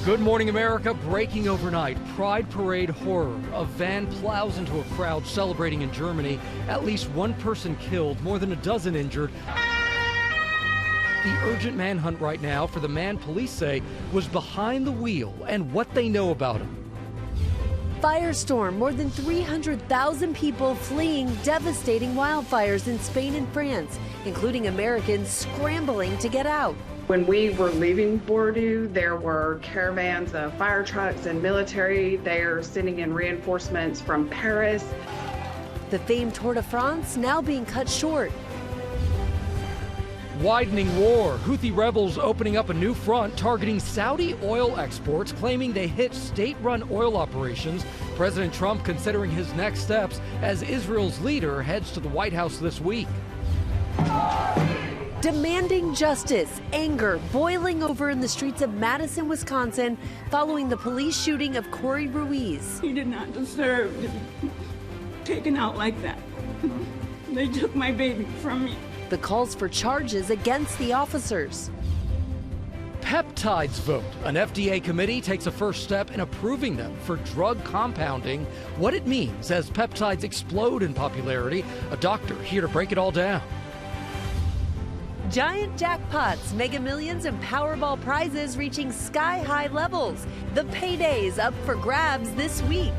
Good morning, America. Breaking overnight, Pride Parade horror. A van plows into a crowd celebrating in Germany. At least one person killed, more than a dozen injured. The urgent manhunt right now for the man police say was behind the wheel and what they know about him. Firestorm, more than 300,000 people fleeing devastating wildfires in Spain and France, including Americans scrambling to get out. When we were leaving Bordeaux, there were caravans of fire trucks and military. They are sending in reinforcements from Paris. The famed Tour de France now being cut short. Widening war. Houthi rebels opening up a new front targeting Saudi oil exports, claiming they hit state-run oil operations. President Trump considering his next steps as Israel's leader heads to the White House this week. Demanding justice, anger boiling over in the streets of Madison, Wisconsin, following the police shooting of Corey Ruiz. He did not deserve to be taken out like that. They took my baby from me. The calls for charges against the officers. Peptides vote. An FDA committee takes a first step in approving them for drug compounding. What it means as peptides explode in popularity. A doctor here to break it all down. Giant jackpots, Mega Millions, and Powerball prizes reaching sky-high levels. The paydays up for grabs this week.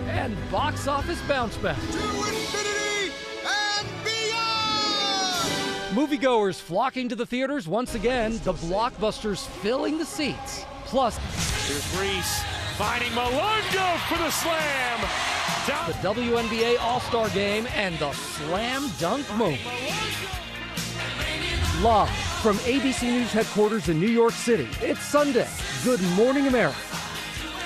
And box office bounce back. To infinity and beyond! Moviegoers flocking to the theaters once again. The blockbusters filling the seats. Plus, here's Reese finding Malongo for the slam. The WNBA All-Star Game and the slam dunk moment. Live from ABC News headquarters in New York City, it's Sunday. Good morning, America.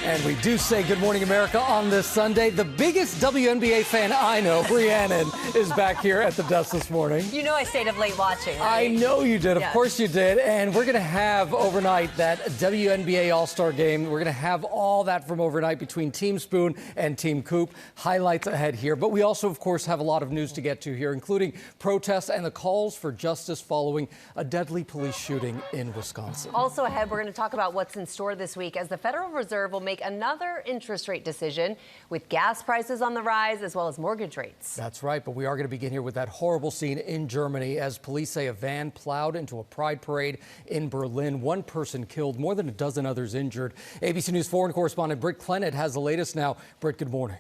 And we do say Good Morning America on this Sunday. The biggest WNBA fan I know, Rhiannon, is back here at the desk this morning. You know I stayed up late watching, right? I know you did. Of Yes. course you did. And we're going to have overnight that WNBA All-Star Game. We're going to have all that from overnight between Team Spoon and Team Coop. Highlights ahead here. But we also, of course, have a lot of news to get to here, including protests and the calls for justice following a deadly police shooting in Wisconsin. Also ahead, we're going to talk about what's in store this week as the Federal Reserve will make another interest rate decision with gas prices on the rise as well as mortgage rates. That's right, but we are going to begin here with that horrible scene in Germany as police say a van plowed into a pride parade in Berlin. One person killed, more than a dozen others injured. ABC News foreign correspondent Britt Clennett has the latest now. Britt, good morning.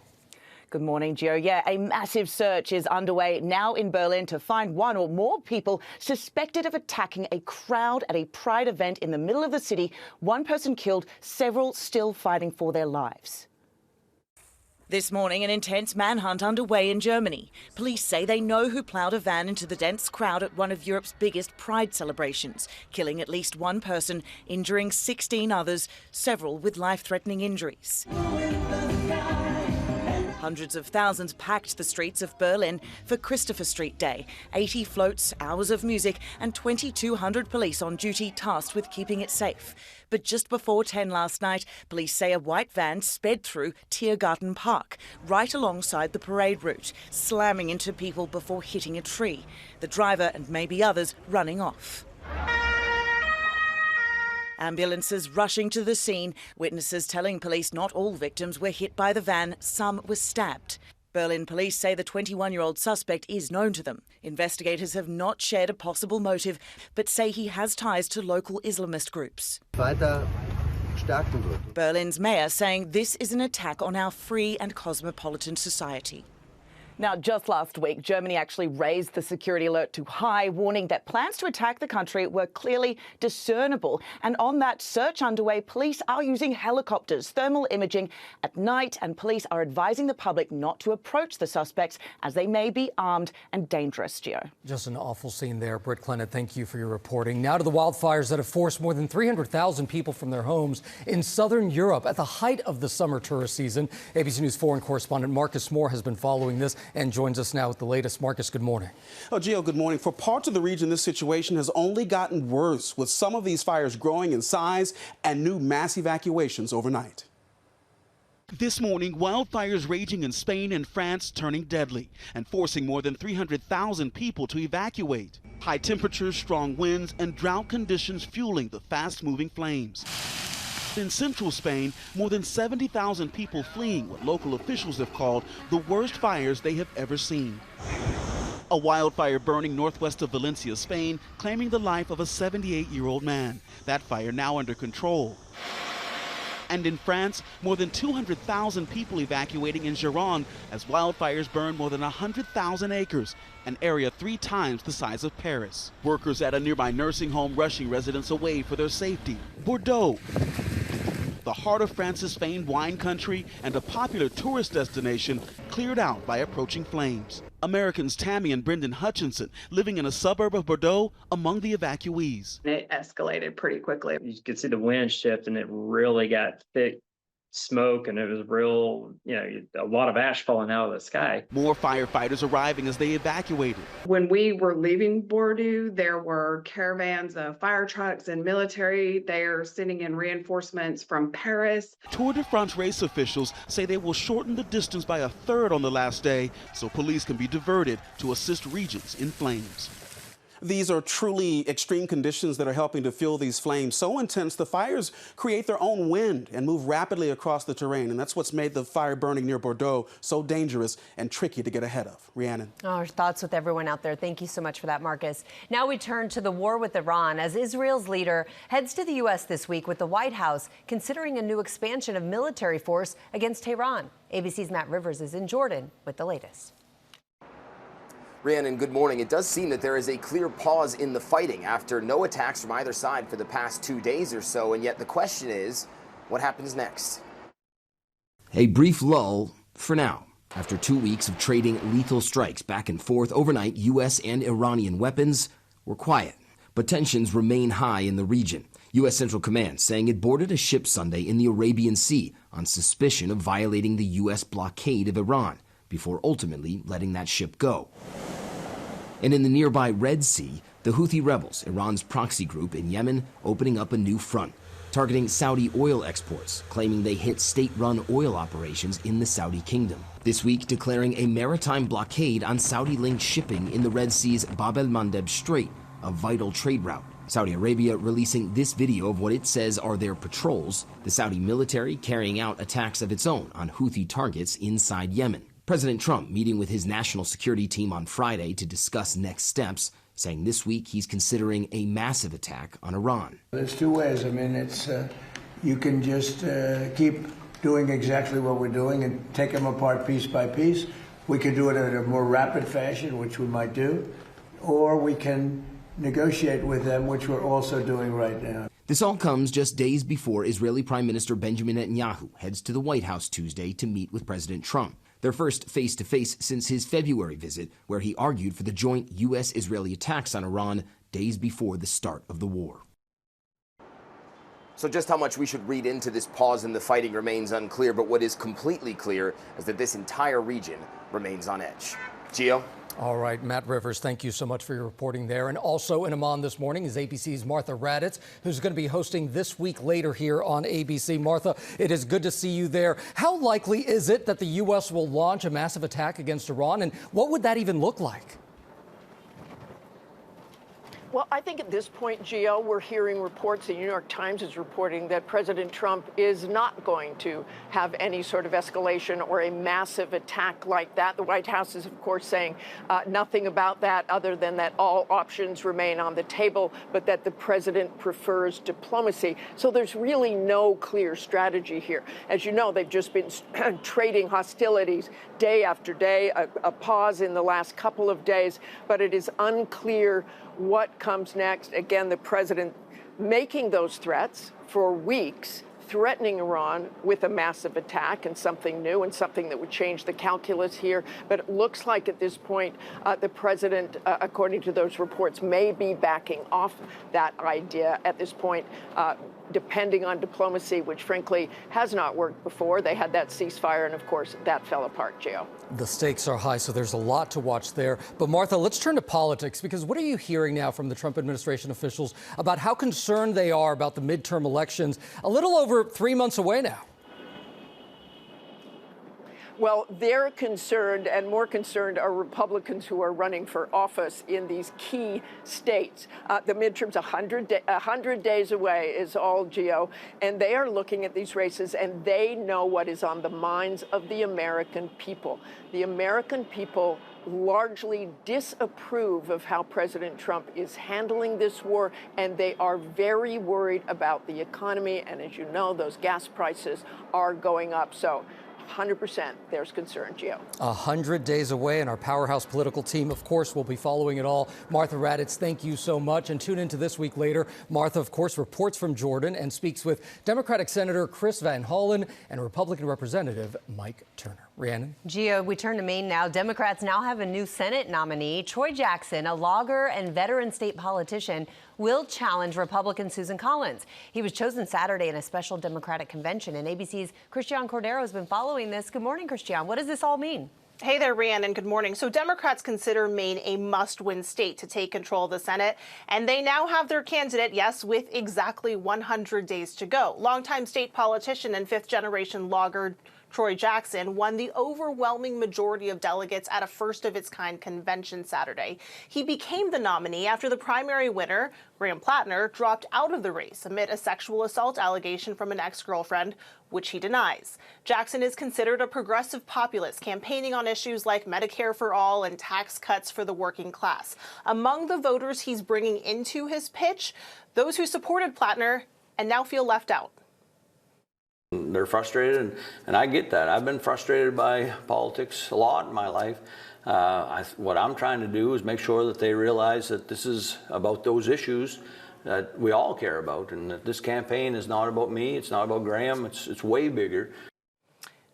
Good morning, Gio. Yeah, a massive search is underway now in Berlin to find one or more people suspected of attacking a crowd at a Pride event in the middle of the city. One person killed, several still fighting for their lives. This morning, an intense manhunt underway in Germany. Police say they know who plowed a van into the dense crowd at one of Europe's biggest Pride celebrations, killing at least one person, injuring 16 others, several with life-threatening injuries. Hundreds of thousands packed the streets of Berlin for Christopher Street Day. 80 floats, hours of music, and 2,200 police on duty tasked with keeping it safe. But just before 10 last night, police say a white van sped through Tiergarten Park, right alongside the parade route, slamming into people before hitting a tree. The driver and maybe others running off. Ambulances rushing to the scene, witnesses telling police not all victims were hit by the van, some were stabbed. Berlin police say the 21-year-old suspect is known to them. Investigators have not shared a possible motive, but say he has ties to local Islamist groups. Berlin's mayor saying this is an attack on our free and cosmopolitan society. Now, just last week, Germany actually raised the security alert to high, warning that plans to attack the country were clearly discernible. And on that search underway, police are using helicopters, thermal imaging at night, and police are advising the public not to approach the suspects as they may be armed and dangerous, Gio. Just an awful scene there. Britt Clennett, thank you for your reporting. Now to the wildfires that have forced more than 300,000 people from their homes in southern Europe at the height of the summer tourist season. ABC News foreign correspondent Marcus Moore has been following this and joins us now with the latest. Marcus, good morning. Oh, Gio, good morning. For parts of the region, this situation has only gotten worse, with some of these fires growing in size and new mass evacuations overnight. This morning, wildfires raging in Spain and France turning deadly and forcing more than 300,000 people to evacuate. High temperatures, strong winds, and drought conditions fueling the fast-moving flames. But in central Spain, more than 70,000 people fleeing what local officials have called the worst fires they have ever seen. A wildfire burning northwest of Valencia, Spain, claiming the life of a 78-year-old man. That fire now under control. And in France, more than 200,000 people evacuating in Gironde as wildfires burn more than 100,000 acres, an area 3 times the size of Paris. Workers at a nearby nursing home rushing residents away for their safety. Bordeaux, the heart of France's famed wine country and a popular tourist destination, cleared out by approaching flames. Americans Tammy and Brendan Hutchinson, living in a suburb of Bordeaux, among the evacuees. It escalated pretty quickly. You could see the wind shift and it really got thick smoke, and it was real, a lot of ash falling out of the sky. More firefighters arriving as they evacuated. When we were leaving Bordeaux, there were caravans of fire trucks and military. They are sending in reinforcements from Paris. Tour de France race officials say they will shorten the distance by a third on the last day so police can be diverted to assist regions in flames. These are truly extreme conditions that are helping to fuel these flames. So intense, the fires create their own wind and move rapidly across the terrain. And that's what's made the fire burning near Bordeaux so dangerous and tricky to get ahead of. Rhiannon. Our thoughts with everyone out there. Thank you so much for that, Marcus. Now we turn to the war with Iran as Israel's leader heads to the U.S. this week with the White House considering a new expansion of military force against Tehran. ABC's Matt Rivers is in Jordan with the latest. Rhiannon, good morning. It does seem that there is a clear pause in the fighting after no attacks from either side for the past 2 days or so, and yet the question is, what happens next? A brief lull for now. After 2 weeks of trading lethal strikes back and forth overnight, U.S. and Iranian weapons were quiet. But tensions remain high in the region. U.S. Central Command saying it boarded a ship Sunday in the Arabian Sea on suspicion of violating the U.S. blockade of Iran, before ultimately letting that ship go. And in the nearby Red Sea, the Houthi rebels, Iran's proxy group in Yemen, opening up a new front, targeting Saudi oil exports, claiming they hit state-run oil operations in the Saudi kingdom. This week declaring a maritime blockade on Saudi-linked shipping in the Red Sea's Bab el-Mandeb Strait, a vital trade route. Saudi Arabia releasing this video of what it says are their patrols, the Saudi military carrying out attacks of its own on Houthi targets inside Yemen. President Trump meeting with his national security team on Friday to discuss next steps, saying this week he's considering a massive attack on Iran. There's 2 ways. I mean, it's you can just keep doing exactly what we're doing and take them apart piece by piece. We can do it in a more rapid fashion, which we might do, or we can negotiate with them, which we're also doing right now. This all comes just days before Israeli Prime Minister Benjamin Netanyahu heads to the White House Tuesday to meet with President Trump. Their first face-to-face since his February visit, where he argued for the joint U.S.-Israeli attacks on Iran days before the start of the war. So just how much we should read into this pause in the fighting remains unclear, but what is completely clear is that this entire region remains on edge. Gio? All right, Matt Rivers, thank you so much for your reporting there. And also in Amman this morning is ABC's Martha Raddatz, who's going to be hosting This Week later here on ABC. Martha, it is good to see you there. How likely is it that the U.S. will launch a massive attack against Iran, and what would that even look like? Well, I think at this point, Gio, we're hearing reports, the New York Times is reporting that President Trump is not going to have any sort of escalation or a massive attack like that. The White House is, of course, saying nothing about that other than that all options remain on the table, but that the president prefers diplomacy. So there's really no clear strategy here. As you know, they've just been trading hostilities day after day, a pause in the last couple of days, but it is unclear what comes next. Again, the president making those threats for weeks, threatening Iran with a massive attack and something new and something that would change the calculus here. But it looks like at this point, the president, according to those reports, may be backing off that idea at this point, depending on diplomacy, which frankly has not worked before. They had that ceasefire, and of course, that fell apart, Gio. The stakes are high, so there's a lot to watch there. But Martha, let's turn to politics, because what are you hearing now from the Trump administration officials about how concerned they are about the midterm elections a little over 3 months away now? Well, they're concerned, and more concerned are Republicans who are running for office in these key states. The midterms, 100 days away is all, Gio, and they are looking at these races, and they know what is on the minds of the American people. The American people largely disapprove of how President Trump is handling this war, and they are very worried about the economy. And as you know, those gas prices are going up. So 100% there's concern, Gio. 100 days away, and our powerhouse political team, of course, will be following it all. Martha Raddatz, thank you so much. And tune into This Week Later. Martha, of course, reports from Jordan and speaks with Democratic Senator Chris Van Hollen and Republican Representative Mike Turner. Rhiannon? Gio, we turn to Maine now. Democrats now have a new Senate nominee. Troy Jackson, a logger and veteran state politician, will challenge Republican Susan Collins. He was chosen Saturday in a special Democratic convention, and ABC's Christian Cordero has been following this. Good morning, Christian. What does this all mean? Hey there, Rhiannon. Good morning. So Democrats consider Maine a must-win state to take control of the Senate, and they now have their candidate, yes, with exactly 100 days to go. Longtime state politician and fifth-generation logger Troy Jackson won the overwhelming majority of delegates at a first-of-its-kind convention Saturday. He became the nominee after the primary winner, Graham Plattner, dropped out of the race amid a sexual assault allegation from an ex-girlfriend, which he denies. Jackson is considered a progressive populist, campaigning on issues like Medicare for all and tax cuts for the working class. Among the voters he's bringing into his pitch, those who supported Plattner and now feel left out. They're frustrated, and I get that. I've been frustrated by politics a lot in my life. What I'm trying to do is make sure that they realize that this is about those issues that we all care about, and that this campaign is not about me, it's not about Graham, it's way bigger.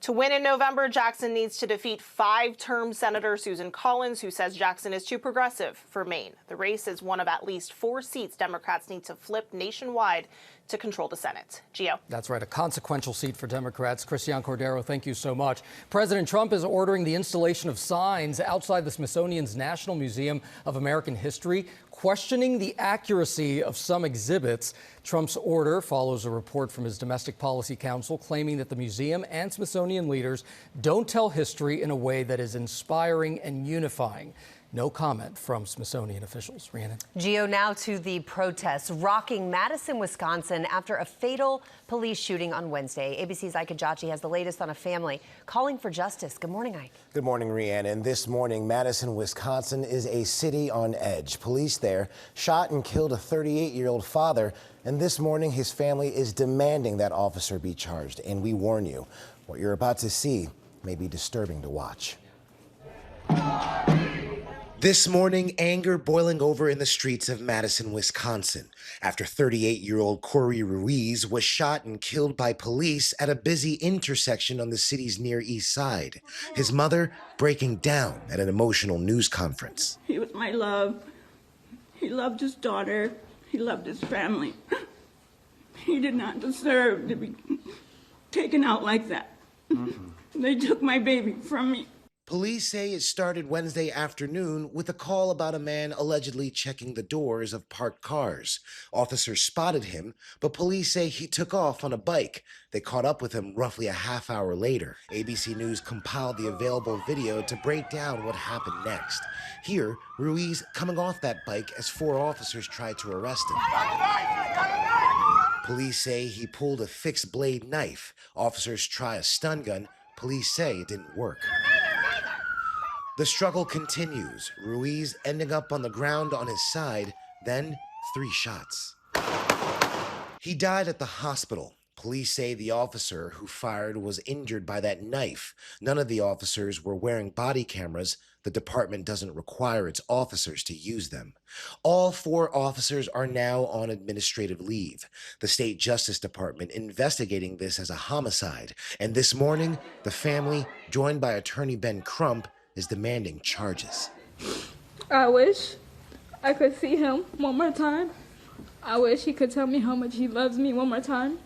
To win in November, Jackson needs to defeat five-term Senator Susan Collins, who says Jackson is too progressive for Maine. The race is one of at least 4 seats Democrats need to flip nationwide to control the Senate. Gio. That's right, a consequential seat for Democrats. Christian Cordero, thank you so much. President Trump is ordering the installation of signs outside the Smithsonian's National Museum of American History, questioning the accuracy of some exhibits. Trump's order follows a report from his Domestic Policy Council claiming that the museum and Smithsonian leaders don't tell history in a way that is inspiring and unifying. No comment from Smithsonian officials. Rhiannon. Gio, now to the protests rocking Madison, Wisconsin after a fatal police shooting on Wednesday. ABC's Ike Ajachi has the latest on a family calling for justice. Good morning, Ike. Good morning, Rhiannon. This morning, Madison, Wisconsin is a city on edge. Police there shot and killed a 38-year-old father, and this morning his family is demanding that officer be charged. And we warn you, what you're about to see may be disturbing to watch. This morning, anger boiling over in the streets of Madison, Wisconsin, after 38-year-old Corey Ruiz was shot and killed by police at a busy intersection on the city's Near East Side. His mother breaking down at an emotional news conference. He was my love. He loved his daughter. He loved his family. He did not deserve to be taken out like that. They took my baby from me. Police say it started Wednesday afternoon with a call about a man allegedly checking the doors of parked cars. Officers spotted him, but police say he took off on a bike. They caught up with him roughly a half hour later. ABC News compiled the available video to break down what happened next. Here, Ruiz coming off that bike as 4 officers tried to arrest him. Police say he pulled a fixed blade knife. Officers try a stun gun. Police say it didn't work. The struggle continues, Ruiz ending up on the ground on his side, then 3 shots. He died at the hospital. Police say the officer who fired was injured by that knife. None of the officers were wearing body cameras. The department doesn't require its officers to use them. All 4 officers are now on administrative leave. The state Justice Department investigating this as a homicide. And this morning, the family, joined by attorney Ben Crump, is demanding charges. I wish I could see him one more time. I wish he could tell me how much he loves me one more time.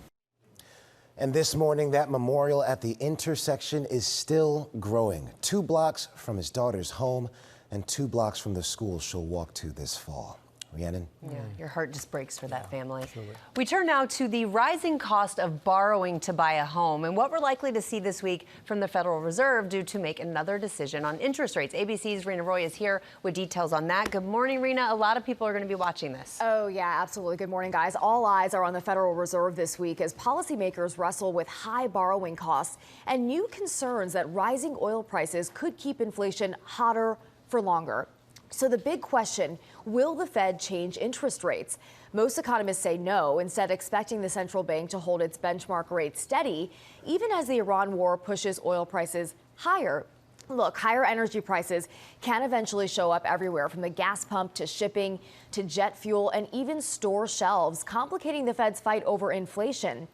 And this morning, that memorial at the intersection is still growing. 2 blocks from his daughter's home and 2 blocks from the school she'll walk to this fall. Rhiannon? Yeah, your heart just breaks for that family. Absolutely. We turn now to the rising cost of borrowing to buy a home and what we're likely to see this week from the Federal Reserve due to make another decision on interest rates. ABC's Rena Roy is here with details on that. Good morning, Rena. A lot of people are going to be watching this. Oh, yeah, absolutely. Good morning, guys. All eyes are on the Federal Reserve this week as policymakers wrestle with high borrowing costs and new concerns that rising oil prices could keep inflation hotter for longer. So the big question, will the Fed change interest rates? Most economists say no, instead expecting the central bank to hold its benchmark rate steady, even as the Iran war pushes oil prices higher. Look, higher energy prices can eventually show up everywhere, from the gas pump to shipping to jet fuel and even store shelves, complicating the Fed's fight over inflation.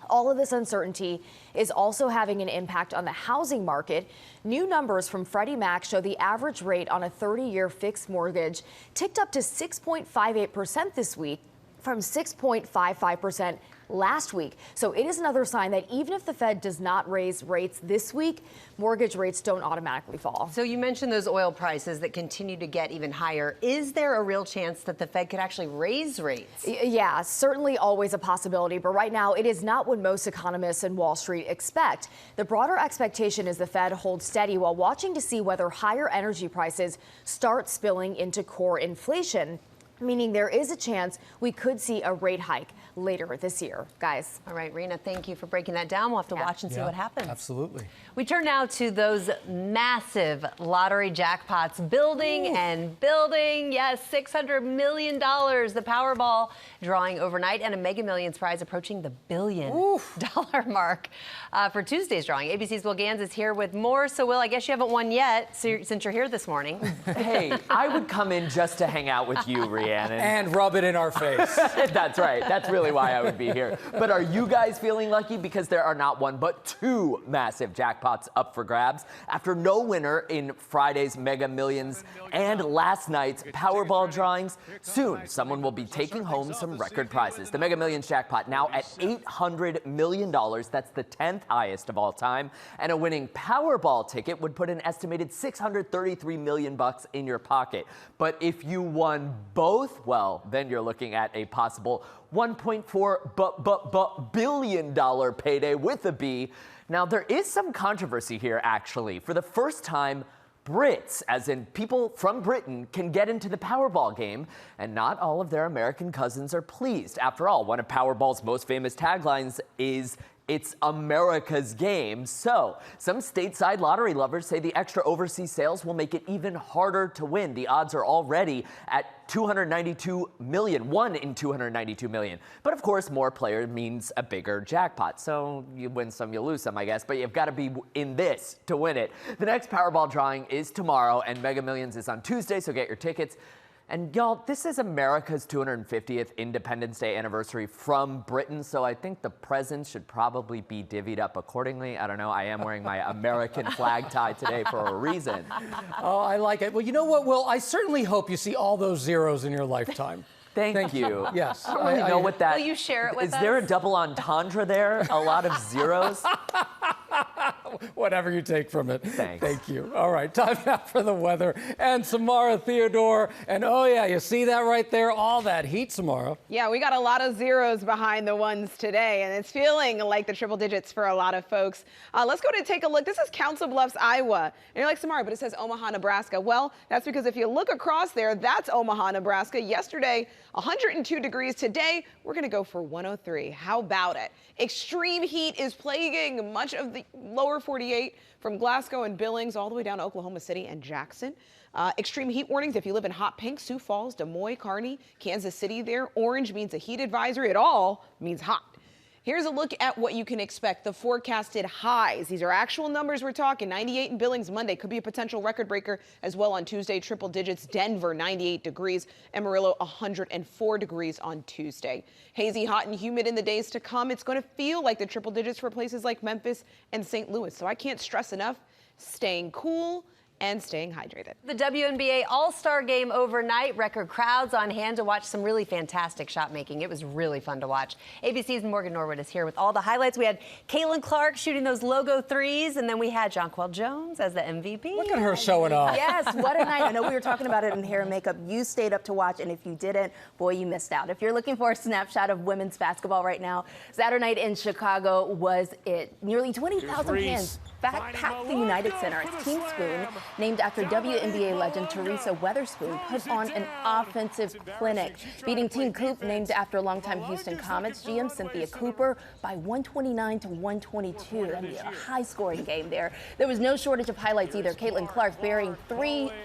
All of this uncertainty is also having an impact on the housing market. New numbers from Freddie Mac show the average rate on a 30-year fixed mortgage ticked up to 6.58% this week from 6.55% last week. So it is another sign that even if the Fed does not raise rates this week, mortgage rates don't automatically fall. So you mentioned those oil prices that continue to get even higher. Is there a real chance that the Fed could actually raise rates? Yeah, certainly always a possibility. But right now, it is not what most economists in Wall Street expect. The broader expectation is the Fed holds steady while watching to see whether higher energy prices start spilling into core inflation, meaning there is a chance we could see a rate hike later this year, guys. All right, Rena, thank you for breaking that down. We'll have to watch and see what happens. Absolutely. We turn now to those massive lottery jackpots building and building. Yes, $600 million, the Powerball drawing overnight, and a Mega Millions prize approaching the $1 billion mark for Tuesday's drawing. ABC's Will Gans is here with more. So, Will, I guess you haven't won yet since you're here this morning. Hey, I would come in just to hang out with you, Rhiannon. And rub it in our face. That's right. That's really why I would be here. But are you guys feeling lucky? Because there are not one, but two massive jackpots up for grabs after no winner in Friday's Mega Millions and last night's Powerball drawings. Soon, someone will be taking home some record prizes. The Mega Millions jackpot now at $800 million. That's the 10th highest of all time. And a winning Powerball ticket would put an estimated $633 million in your pocket. But if you won both, well, then you're looking at a possible $1.4 billion payday with a B. Now, there is some controversy here, actually. For the first time, Brits, as in people from Britain, can get into the Powerball game, and not all of their American cousins are pleased. After all, one of Powerball's most famous taglines is, "It's America's game." So, some stateside lottery lovers say the extra overseas sales will make it even harder to win. The odds are already at 292 million, 1 in 292 million. But of course, more players means a bigger jackpot. So you win some, you lose some, I guess, but you've got to be in this to win it. The next Powerball drawing is tomorrow, and Mega Millions is on Tuesday, so get your tickets. And y'all, this is America's 250th Independence Day anniversary from Britain, so I think the presents should probably be divvied up accordingly. I don't know, I am wearing my American flag tie today for a reason. Oh, I like it. Well, you know what, Will? I certainly hope you see all those zeros in your lifetime. Thank you. Yes. I don't really know what that... Will you share it with us? Is there a double entendre there? A lot of zeros? Whatever you take from it. Thanks. Thank you. All right, time now for the weather. And Samara Theodore. And oh, yeah, you see that right there? All that heat, Samara. Yeah, we got a lot of zeros behind the ones today, and it's feeling like the triple digits for a lot of folks. Let's go to take a look. This is Council Bluffs, Iowa. And you're like, Samara, but it says Omaha, Nebraska. Well, that's because if you look across there, that's Omaha, Nebraska. Yesterday, 102 degrees. Today, we're going to go for 103. How about it? Extreme heat is plaguing much of the lower 48 from Glasgow and Billings all the way down to Oklahoma City and Jackson. Extreme heat warnings if you live in Hot Pink, Sioux Falls, Des Moines, Kearney, Kansas City there. Orange means a heat advisory. It all means hot. Here's a look at what you can expect, the forecasted highs. These are actual numbers we're talking. 98 in Billings Monday could be a potential record breaker as well on Tuesday. Triple digits. Denver, 98 degrees. Amarillo, 104 degrees on Tuesday. Hazy, hot, and humid in the days to come. It's going to feel like the triple digits for places like Memphis and St. Louis. So I can't stress enough, staying cool and staying hydrated. The WNBA All-Star Game overnight, record crowds on hand to watch some really fantastic shot making. It was really fun to watch. ABC's Morgan Norwood is here with all the highlights. We had Caitlin Clark shooting those logo threes, and then we had Jonquel Jones as the MVP. Look at her showing off. Yes, what a night. I know we were talking about it in hair and makeup. You stayed up to watch, and if you didn't, boy, you missed out. If you're looking for a snapshot of women's basketball right now, Saturday night in Chicago was it. Nearly 20,000 fans packed the United Center as Team Spoon, named after WNBA legend Teresa Weatherspoon, put on an offensive clinic, beating Team Coop, named after longtime Houston Comets GM Cynthia Cooper, by 129 to 122. That'd be a high-scoring game there. There was no shortage of highlights either. Caitlin Clark burying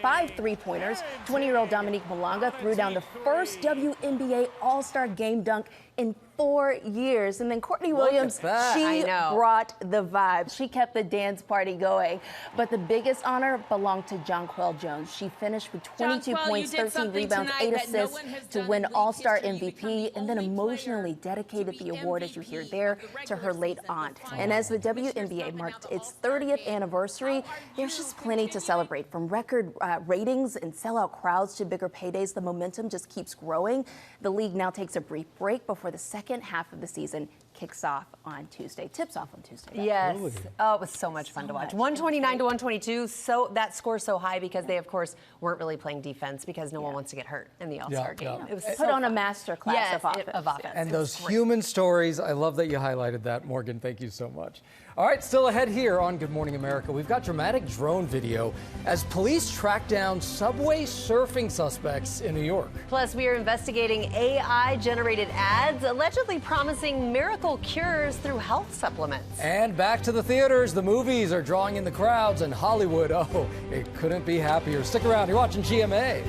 5 three-pointers. 20-year-old Dominique Malonga threw down the first WNBA All-Star Game dunk in 4 years. And then Courtney Williams, she brought the vibe. She kept the dance party going. But the biggest honor belonged to Jonquel Jones. She finished with 22 points, 13 rebounds, 8 assists to win All-Star MVP, and then emotionally dedicated the award, as you hear there, to her late aunt. And as the WNBA marked its 30th anniversary, there's just plenty to celebrate. From record ratings and sellout crowds to bigger paydays, the momentum just keeps growing. The league now takes a brief break before the second half of the season kicks off on Tuesday. Tips off on Tuesday. Yes. Oh, it was so much fun to watch. 129 to 122. So that score's so high because they, of course, weren't really playing defense because no one wants to get hurt in the All-Star game. It was put on a master class of offense. And those human stories, I love that you highlighted that, Morgan. Thank you so much. All right, still ahead here on Good Morning America, we've got dramatic drone video as police track down subway surfing suspects in New York. Plus, we are investigating AI-generated ads allegedly promising miracle cures through health supplements. And back to the theaters. The movies are drawing in the crowds, and Hollywood, oh, it couldn't be happier. Stick around. You're watching GMA.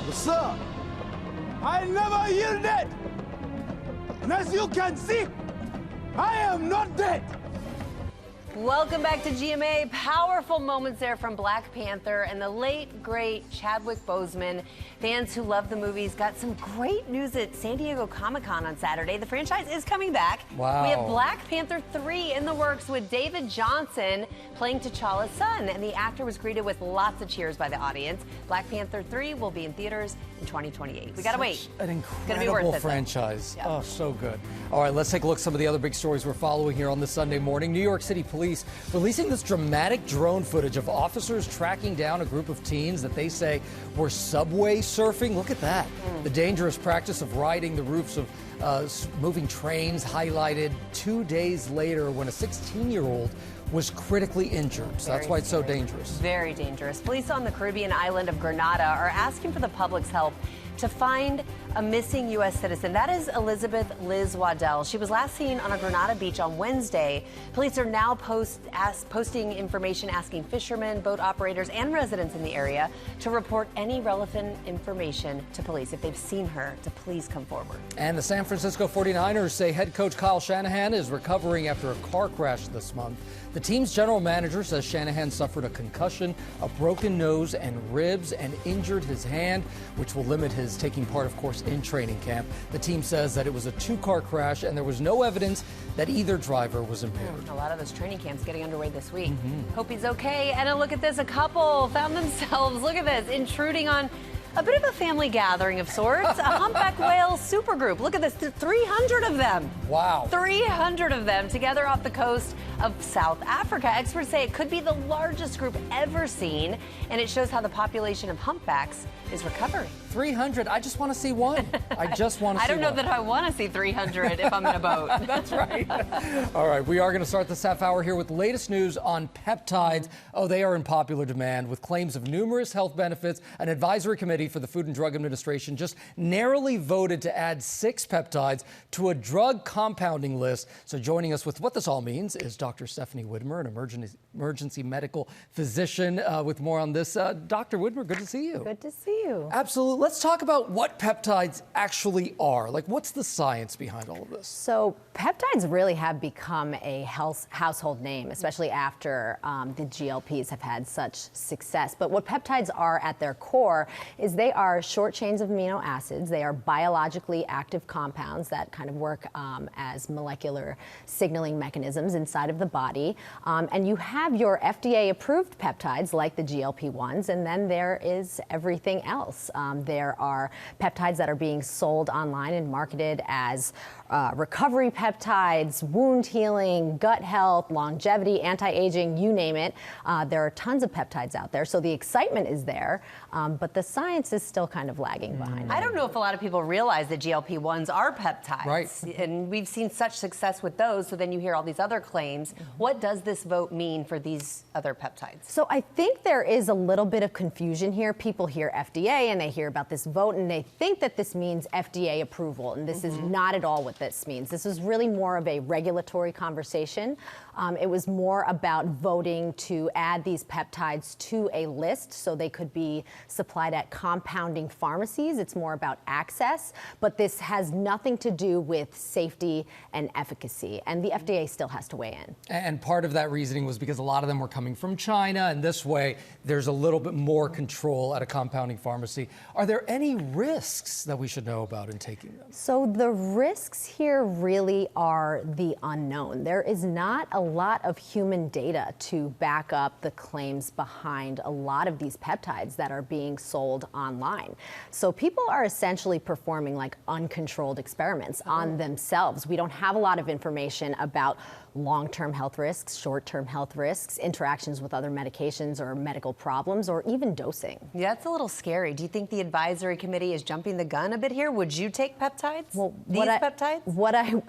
What's up? I never yielded. And as you can see, I am not dead. Welcome back to GMA. Powerful moments there from Black Panther and the late, great Chadwick Boseman. Fans who love the movies got some great news at San Diego Comic-Con on Saturday. The franchise is coming back. Wow. We have Black Panther 3 in the works with David Johnson playing T'Challa's son, and the actor was greeted with lots of cheers by the audience. Black Panther 3 will be in theaters in 2028. We gotta wait. An incredible franchise. Yep. Oh, so good. All right, let's take a look at some of the other big stories we're following here on this Sunday morning. New York City police releasing this dramatic drone footage of officers tracking down a group of teens that they say were subway surfing. Look at that. The dangerous practice of riding the roofs of moving trains highlighted 2 days later when a 16-year-old was critically injured. So that's why it's so dangerous. Very dangerous. Police on the Caribbean island of Grenada are asking for the public's help to find a missing U.S. citizen. That is Elizabeth Liz Waddell. She was last seen on a Grenada beach on Wednesday. Police are now posting information asking fishermen, boat operators, and residents in the area to report any relevant information to police. If they've seen her, to please come forward. And the San Francisco 49ers say head coach Kyle Shanahan is recovering after a car crash this month. The team's general manager says Shanahan suffered a concussion, a broken nose and ribs, and injured his hand, which will limit his taking part, of course, in training camp. The team says that it was a two-car crash and there was no evidence that either driver was impaired. A lot of those training camps getting underway this week. Hope he's okay. And a look at this, a couple found themselves, look at this, intruding on a bit of a family gathering of sorts. A humpback whale supergroup. Look at this, 300 of them. Wow. 300 of them together off the coast of South Africa. Experts say it could be the largest group ever seen, and it shows how the population of humpbacks is recovering. 300. I just want to see one. I just want to see one. I don't know that I want to see 300 if I'm in a boat. That's right. All right, we are going to start this half hour here with the latest news on peptides. Oh, they are in popular demand with claims of numerous health benefits. An advisory committee for the Food and Drug Administration just narrowly voted to add 6 peptides to a drug compounding list. So joining us with what this all means is Dr. Dr. Stephanie Widmer, an emergency medical physician, with more on this. Dr. Widmer, good to see you. Good to see you. Absolutely. Let's talk about what peptides actually are. Like, what's the science behind all of this? So peptides really have become a household name, especially after the GLPs have had such success. But what peptides are at their core is they are short chains of amino acids. They are biologically active compounds that kind of work as molecular signaling mechanisms inside of the body. And you have your FDA-approved peptides like the GLP-1s, and then there is everything else. There are peptides that are being sold online and marketed as recovery peptides, wound healing, gut health, longevity, anti-aging, you name it. There are tons of peptides out there, so the excitement is there, but the science is still kind of lagging behind. I don't know if a lot of people realize that GLP-1s are peptides. Right. And we've seen such success with those, so then you hear all these other claims. What does this vote mean for these other peptides? So I think there is a little bit of confusion here. People hear FDA and they hear about this vote and they think that this means FDA approval, and this is not at all what this means. This is really more of a regulatory conversation. It was more about voting to add these peptides to a list so they could be supplied at compounding pharmacies. It's more about access, but this has nothing to do with safety and efficacy, and the FDA still has to weigh in. And part of that reasoning was because a lot of them were coming from China, and this way there's a little bit more control at a compounding pharmacy. Are there any risks that we should know about in taking them? So the risks here really are the unknown. There is not a lot of human data to back up the claims behind a lot of these peptides that are being sold online. So people are essentially performing like uncontrolled experiments on themselves. We don't have a lot of information about long-term health risks, short-term health risks, interactions with other medications or medical problems, or even dosing. Yeah, that's a little scary. Do you think the advisory committee is jumping the gun a bit here? Would you take peptides? Well, peptides?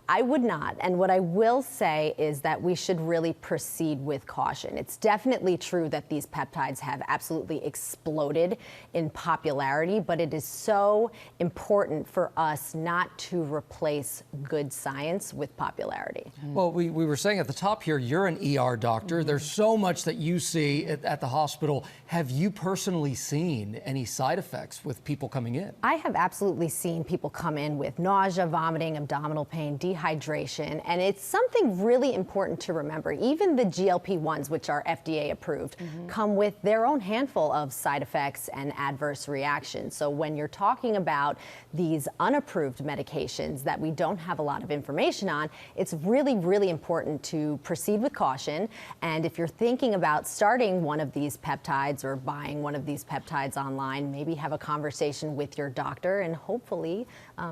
I would not. And what I will say is that we should really proceed with caution. It's definitely true that these peptides have absolutely exploded in popularity, but it is so important for us not to replace good science with popularity. Well, we were saying at the top here, you're an ER doctor. There's so much that you see at the hospital. Have you personally seen any side effects with people coming in? I have absolutely seen people come in with nausea, vomiting, abdominal pain, dehydration, and it's something really important to remember. Even the GLP-1s, which are FDA approved, come with their own handful of side effects and adverse reactions. So when you're talking about these unapproved medications that we don't have a lot of information on, it's really, really important to proceed with caution. And if you're thinking about starting one of these peptides or buying one of these peptides online, maybe have a conversation with your doctor, and hopefully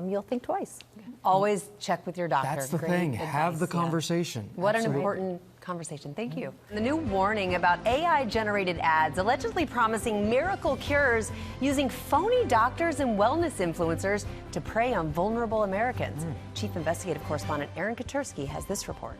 you'll think twice. Always check with your doctor. That's the Great thing. advice, Have the conversation. What Absolutely. an important conversation. Thank you. The new warning about AI-generated ads allegedly promising miracle cures using phony doctors and wellness influencers to prey on vulnerable Americans. Chief Investigative Correspondent Aaron Katursky has this report.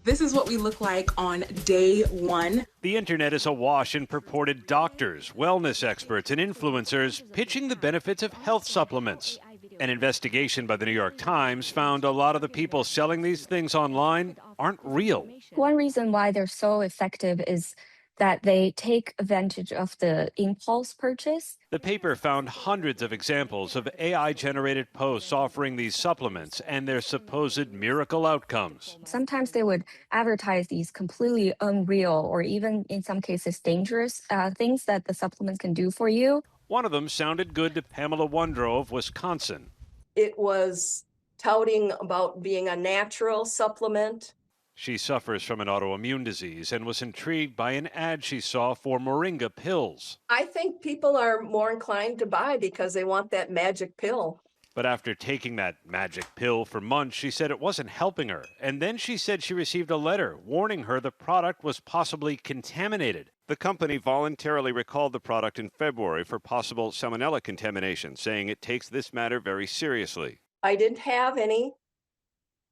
This is what we look like on day one. The internet is awash in purported doctors, wellness experts, and influencers pitching the benefits of health supplements. An investigation by the New York Times found a lot of the people selling these things online aren't real. One reason why they're so effective is that they take advantage of the impulse purchase. The paper found hundreds of examples of AI-generated posts offering these supplements and their supposed miracle outcomes. Sometimes they would advertise these completely unreal or even in some cases dangerous things that the supplements can do for you. One of them sounded good to Pamela Wondrow of Wisconsin. It was touting about being a natural supplement. She suffers from an autoimmune disease and was intrigued by an ad she saw for moringa pills. I think people are more inclined to buy because they want that magic pill. But after taking that magic pill for months, she said it wasn't helping her. And then she said she received a letter warning her the product was possibly contaminated. The company voluntarily recalled the product in February for possible salmonella contamination, saying it takes this matter very seriously. I didn't have any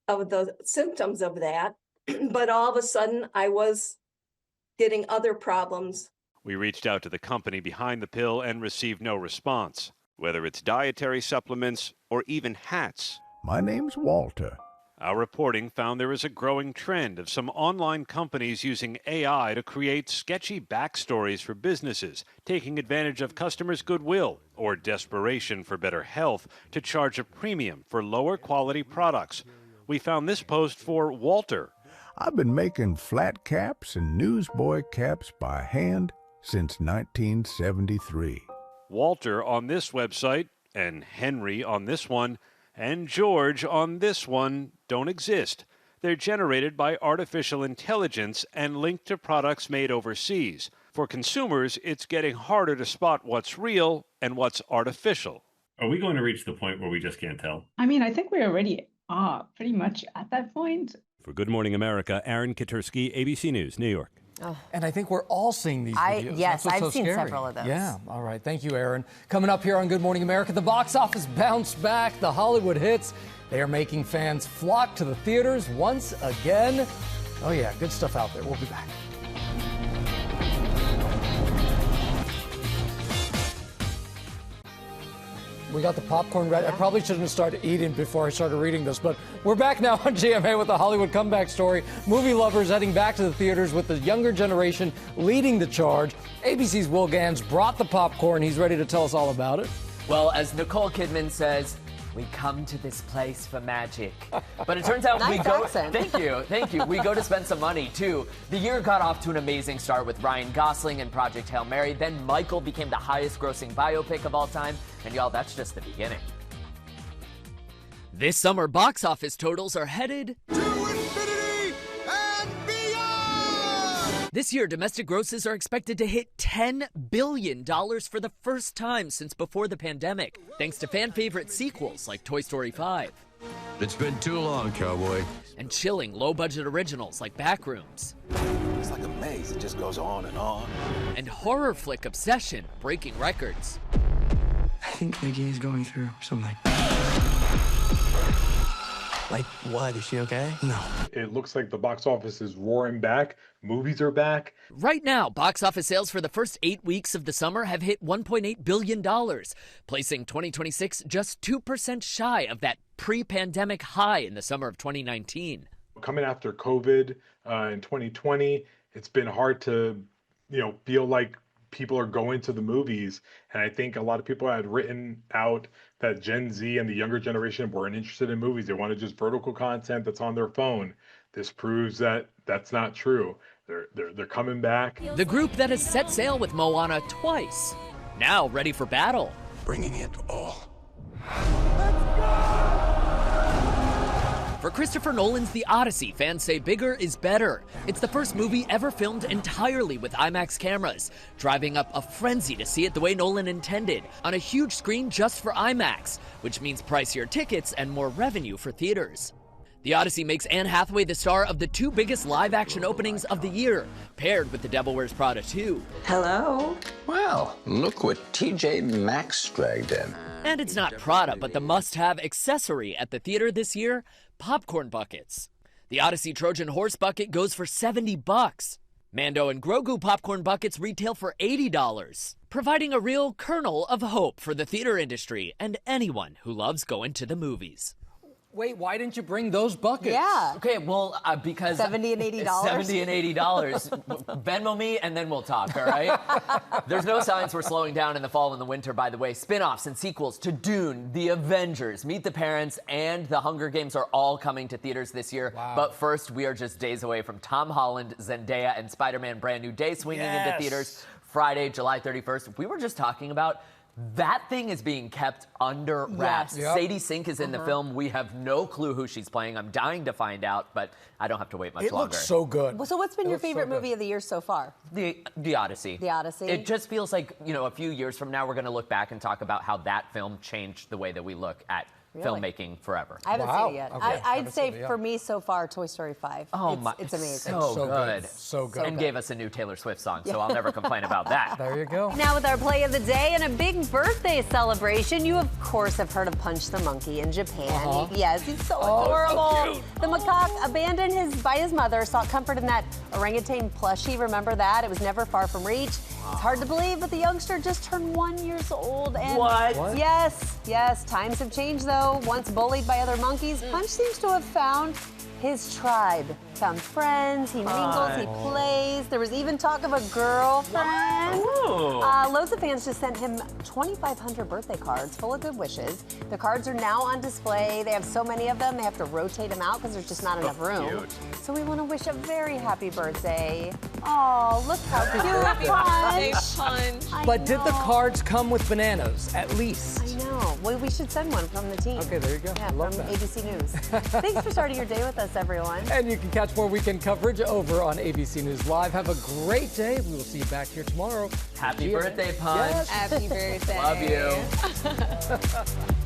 of the symptoms of that, but all of a sudden I was getting other problems. We reached out to the company behind the pill and received no response, whether it's dietary supplements or even hats. My name's Walter. Our reporting found there is a growing trend of some online companies using AI to create sketchy backstories for businesses, taking advantage of customers' goodwill or desperation for better health to charge a premium for lower quality products. We found this post for Walter. I've been making flat caps and newsboy caps by hand since 1973. Walter on this website, and Henry on this one, and George on this one don't exist. They're generated by artificial intelligence and linked to products made overseas. For consumers, it's getting harder to spot what's real and what's artificial. Are we going to reach the point where we just can't tell? I mean, I think we already are pretty much at that point. For Good Morning America, Aaron Katursky, ABC News, New York. Oh. And I think we're all seeing these videos. Yes, I've seen several of those. Yeah, all right. Thank you, Aaron. Coming up here on Good Morning America, the box office bounced back. The Hollywood hits, they are making fans flock to the theaters once again. Oh, yeah, good stuff out there. We'll be back. We got the popcorn ready. I probably shouldn't have started eating before I started reading this, but we're back now on GMA with the Hollywood comeback story. Movie lovers heading back to the theaters with the younger generation leading the charge. ABC's Will Gans brought the popcorn. He's ready to tell us all about it. Well, as Nicole Kidman says, we come to this place for magic. But it turns out Nice we go. accent. Thank you. We go to spend some money too. The year got off to an amazing start with Ryan Gosling and Project Hail Mary. Then Michael became the highest grossing biopic of all time. And y'all, that's just the beginning. This summer, box office totals are headed This year, domestic grosses are expected to hit $10 billion for the first time since before the pandemic, thanks to fan favorite sequels like Toy Story 5. It's been too long, cowboy. And chilling low-budget originals like Backrooms. It's like a maze. It just goes on and on. And horror flick Obsession, breaking records. I think Nikki is going through something. Like what? Is she okay? No. It looks like the box office is roaring back. Movies are back. Right now, box office sales for the first 8 weeks of the summer have hit $1.8 billion, placing 2026 just 2% shy of that pre-pandemic high in the summer of 2019. Coming after COVID in 2020, it's been hard to, feel like people are going to the movies. And I think a lot of people had written out that Gen Z and the younger generation weren't interested in movies. They wanted just vertical content that's on their phone. This proves that that's not true. They're coming back. The group that has set sail with Moana twice, now ready for battle. Bringing it all. For Christopher Nolan's The Odyssey, fans say bigger is better. It's the first movie ever filmed entirely with IMAX cameras, driving up a frenzy to see it the way Nolan intended, on a huge screen just for IMAX, which means pricier tickets and more revenue for theaters. The Odyssey makes Anne Hathaway the star of the 2 biggest live-action openings of the year, paired with The Devil Wears Prada 2. Hello. Well, look what TJ Maxx dragged in. And it's not Prada, but the must-have accessory at the theater this year, popcorn buckets. The Odyssey Trojan Horse bucket goes for $70. Mando and Grogu popcorn buckets retail for $80, providing a real kernel of hope for the theater industry and anyone who loves going to the movies. Wait, why didn't you bring those buckets? Yeah. Okay, well, because... $70 and $80? $70 and $80. Venmo me, and then we'll talk, all right? There's no signs we're slowing down in the fall and the winter, by the way. Spin-offs and sequels to Dune, The Avengers, Meet the Parents, and The Hunger Games are all coming to theaters this year. Wow. But first, we are just days away from Tom Holland, Zendaya, and Spider-Man Brand New Day swinging into theaters Friday, July 31st. We were just talking about that thing is being kept under wraps. Yes. Yep. Sadie Sink is in the film. We have no clue who she's playing. I'm dying to find out, but I don't have to wait much longer. It looks so good. So what's been your favorite movie of the year so far? The Odyssey. The Odyssey. It just feels like, a few years from now, we're going to look back and talk about how that film changed the way that we look at filmmaking forever. I haven't seen it yet. Okay. I'd say for me so far, Toy Story 5. It's amazing. So good. So good. And gave us a new Taylor Swift song, so I'll never complain about that. There you go. Now with our play of the day and a big birthday celebration, you of course have heard of Punch the Monkey in Japan. Yes, he's so adorable. So cute. The macaque abandoned by his mother, sought comfort in that orangutan plushie. Remember that? It was never far from reach. It's hard to believe, but the youngster just turned 1 year old. And What? Yes. Times have changed, though. Once bullied by other monkeys, Punch seems to have found his tribe. Found friends, he mingles, he plays. There was even talk of a girlfriend. Loads of fans just sent him 2,500 birthday cards full of good wishes. The cards are now on display. They have so many of them, they have to rotate them out because there's just not enough room. Cute. So we want to wish a very happy birthday. Oh, look how cute, Happy birthday, Punch. Punch. But did the cards come with bananas, at least? I know. Well, we should send one from the team. Okay, there you go. Yeah, I love from that. ABC News. Thanks for starting your day with us, everyone. And you can catch more weekend coverage over on ABC News Live. Have a great day. We will see you back here tomorrow. Happy birthday, Punch. Yes. Happy birthday. Love you.